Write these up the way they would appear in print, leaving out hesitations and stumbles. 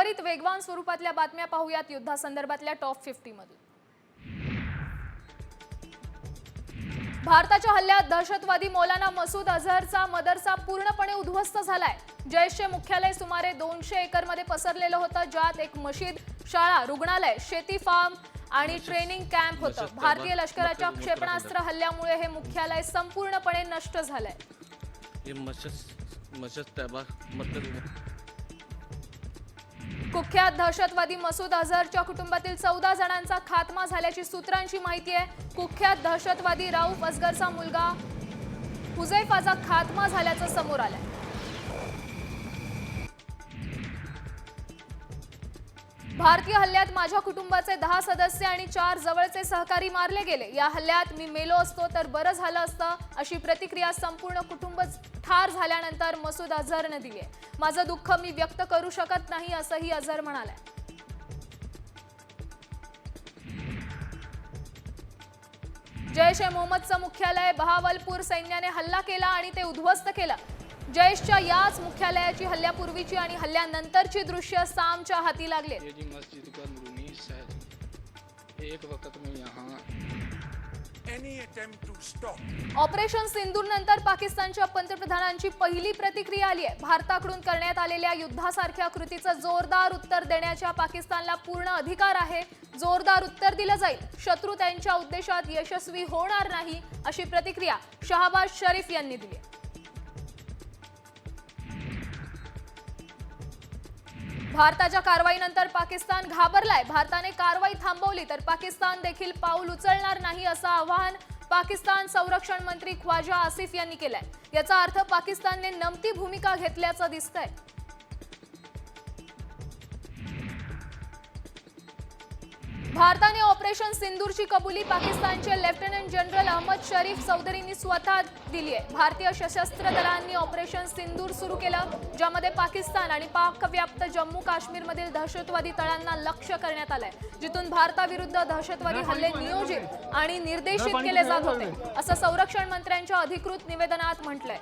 त्वरित वेगवान स्वरूपातल्या बातम्या पाहूयात युद्धासंदर्भातल्या टॉप 50 मधून। भारताच्या हल्ल्यात दहशतवादी मौलाना मसूद अझहरचा मदरसा पूर्णपणे उद्ध्वस्त झालाय। जैशचे मुख्यालय सुमारे 200 एकरमध्ये पसरलेलं होतं, ज्यात एक मशीद, शाळा, रुग्णालय, शेती फार्म आणि ट्रेनिंग कॅम्प होतं। भारतीय लष्कराच्या क्षेपणास्त्र हल्ल्यामुळे हे मुख्यालय संपूर्णपणे नष्ट झालंय। कुख्यात दहशतवादी मसूद अझहरच्या कुटुंबातील 14 जणांचा खात्मा झाल्याची सूत्रांची माहिती आहे। कुख्यात दहशतवादी राऊफ असगरचा मुलगा हुजैफाचा खात्मा झाल्याचं समोर आलंय। भारतीय हल्ल्यात माझ्या कुटुंबाचे 10 सदस्य आणि 4 जवळचे सहकारी मारले गेले। या हल्ल्यात मी मेलो असतो तर बरं झालं असतं, अशी प्रतिक्रिया संपूर्ण कुटुंब ठार झाल्यानंतर मसूद अझहरने दिली आहे। माझं दुःख मी व्यक्त करू शकत नाही, असंही अझहर म्हणाले। जैश ए मोहम्मदचं मुख्यालय बहावलपूर सैन्याने हल्ला केला आणि ते उद्ध्वस्त केलं। जैशच्या याच मुख्यालयाची हल्ल्यापूर्वीची आणि हल्ल्यानंतरची दृश्य सामच्या हाती लागले। ऑपरेशन सिंदूर नंतर पाकिस्तानच्या पंतप्रधानांची पहिली प्रतिक्रिया आली आहे। भारताकडून करण्यात आलेल्या युद्धासारख्या कृतीचं जोरदार उत्तर देण्याचा पाकिस्तानला पूर्ण अधिकार आहे। जोरदार उत्तर दिलं जाईल, शत्रू त्यांच्या उद्देशात यशस्वी होणार नाही, अशी प्रतिक्रिया शहबाज शरीफ यांनी दिली। भारताच्या कारवाईनंतर पाकिस्तान घाबरलाय। भारताने कारवाई थांबवली तर पाकिस्तान देखील पाऊल उचलणार नाही, असं आवाहन पाकिस्तान संरक्षण मंत्री ख्वाजा आसिफ यांनी केलंय। याचा अर्थ पाकिस्तानने नमती भूमिका घेतल्याचं दिसतंय। भारताने ऑपरेशन सिंदूरची कबुली पाकिस्तानचे लेफ्टनंट जनरल अहमद शरीफ चौधरींनी स्वतः दिली आहे। भारतीय सशस्त्र दलांनी ऑपरेशन सिंदूर सुरू केलं, ज्यामध्ये पाकिस्तान आणि पाकव्याप्त जम्मू काश्मीरमधील दहशतवादी तळांना लक्ष्य करण्यात आलंय, जिथून भारताविरुद्ध दहशतवादी हल्ले नियोजित आणि निर्देशित केले जात होते, असं संरक्षण मंत्र्यांच्या अधिकृत निवेदनात म्हटलंय।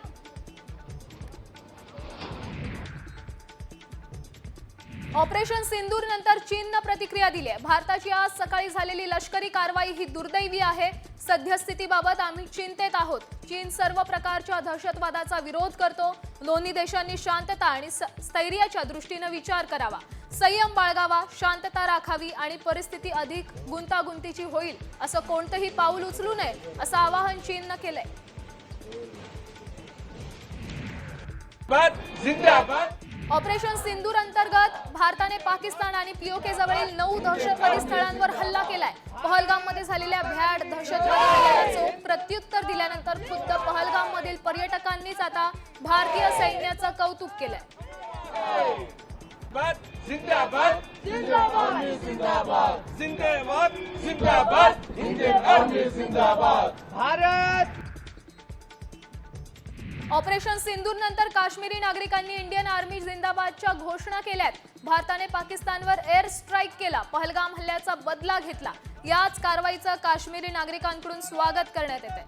ऑपरेशन सिंदूर नंतर चीनने प्रतिक्रिया दिली आहे। भारताची आज सकाळी झालेली लष्करी कारवाई ही दुर्दैवी आहे। सद्यस्थितीबाबत आम्ही चिंतेत आहोत। चीन सर्व प्रकारच्या दहशतवादाचा विरोध करतो। दोन्ही देशांनी शांतता आणि स्थैर्याच्या दृष्टीने विचार करावा, संयम बाळगावा, शांतता राखावी आणि परिस्थिती अधिक गुंतागुंतीची होईल असं कोणतेही पाऊल उचलू नये, असं आवाहन चीनने केलंय। ऑपरेशन सिंदूर अंतर्गत भारताने पाकिस्तान आणि पीओके जवळील 9 दहशतवादी स्थळांवर हल्ला केलाय। पहलगाममध्ये झालेल्या भ्याड दहशतवादी हल्ल्याला चोख प्रत्युत्तर दिल्यानंतर खुद्द पहलगाममधील पर्यटकांनीच आता भारतीय सैन्याचं कौतुक केलंय। जिंदाबाद जिंदाबाद जिंदाबाद जिंदाबाद जिंदाबाद इंडियन आर्मी जिंदाबाद भारत। ऑपरेशन सिंदूर नंतर काश्मीरी नागरिकांनी इंडियन आर्मी जिंदाबादच्या घोषणा केल्यात। भारताने पाकिस्तानवर एअर स्ट्राईक केला, पहलगाम हल्ल्याचा बदला घेतला। याच कारवाईचं काश्मीरी नागरिकांकडून स्वागत करण्यात येते।